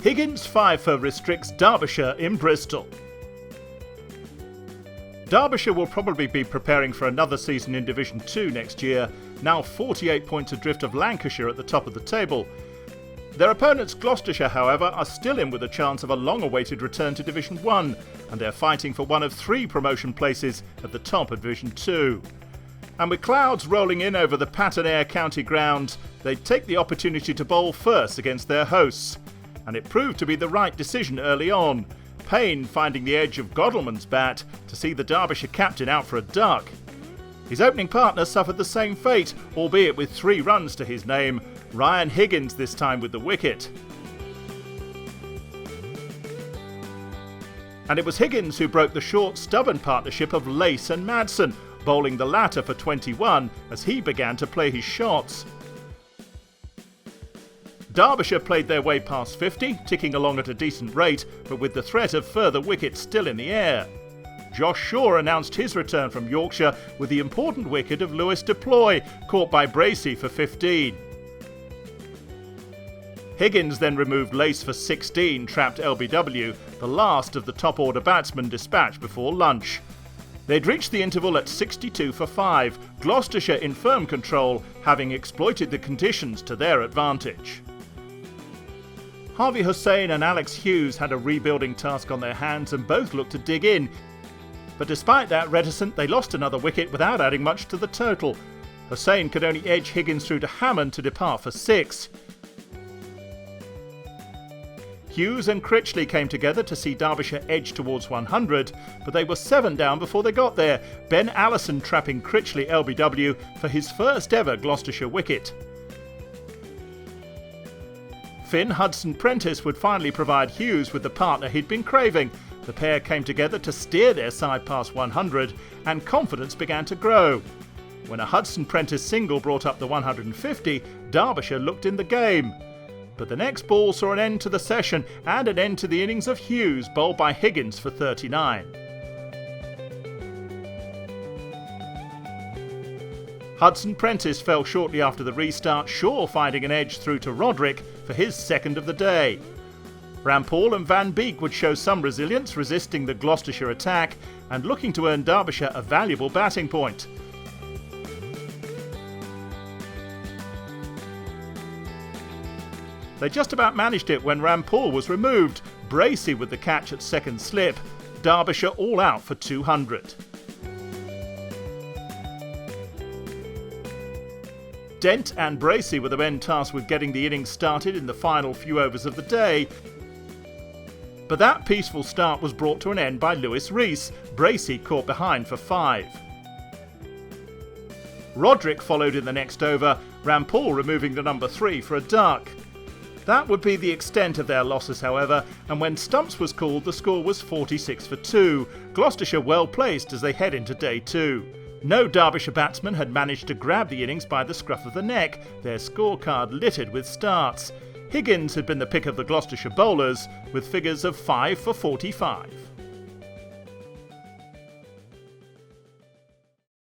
Higgins' fifer restricts Derbyshire in Bristol. Derbyshire will probably be preparing for another season in Division 2 next year, now 48 points adrift of Lancashire at the top of the table. Their opponents Gloucestershire, however, are still in with a chance of a long-awaited return to Division 1, and they're fighting for one of 3 promotion places at the top of Division 2. And with clouds rolling in over the Pattonair County Ground, they take the opportunity to bowl first against their hosts. And it proved to be the right decision early on, Payne finding the edge of Godalmann's bat to see the Derbyshire captain out for a duck. His opening partner suffered the same fate, albeit with 3 runs to his name, Ryan Higgins this time with the wicket. And it was Higgins who broke the short, stubborn partnership of Lace and Madsen, bowling the latter for 21 as he began to play his shots. Derbyshire played their way past 50, ticking along at a decent rate, but with the threat of further wickets still in the air. Josh Shaw announced his return from Yorkshire with the important wicket of Lewis Deploy, caught by Bracey for 15. Higgins then removed Lace for 16, trapped LBW, the last of the top-order batsmen dispatched before lunch. They'd reached the interval at 62 for 5, Gloucestershire in firm control, having exploited the conditions to their advantage. Harvey Hussain and Alex Hughes had a rebuilding task on their hands and both looked to dig in. But despite that reticence, they lost another wicket without adding much to the total. Hussain could only edge Higgins through to Hammond to depart for 6. Hughes and Critchley came together to see Derbyshire edge towards 100, but they were 7 down before they got there, Ben Allison trapping Critchley LBW for his first ever Gloucestershire wicket. Finn Hudson-Prentice would finally provide Hughes with the partner he'd been craving. The pair came together to steer their side past 100, and confidence began to grow. When a Hudson-Prentice single brought up the 150, Derbyshire looked in the game. But the next ball saw an end to the session and an end to the innings of Hughes, bowled by Higgins for 39. Hudson-Prentice fell shortly after the restart, Shaw finding an edge through to Roderick for his second of the day. Rampal and Van Beek would show some resilience, resisting the Gloucestershire attack and looking to earn Derbyshire a valuable batting point. They just about managed it when Rampal was removed, Bracey with the catch at second slip, Derbyshire all out for 200. Dent and Bracey were the men tasked with getting the innings started in the final few overs of the day. But that peaceful start was brought to an end by Lewis Rees, Bracey caught behind for 5. Roderick followed in the next over, Rampal removing the number 3 for a duck. That would be the extent of their losses, however, and when stumps was called, the score was 46 for 2, Gloucestershire well placed as they head into day 2. No Derbyshire batsman had managed to grab the innings by the scruff of the neck, their scorecard littered with starts. Higgins had been the pick of the Gloucestershire bowlers, with figures of 5 for 45.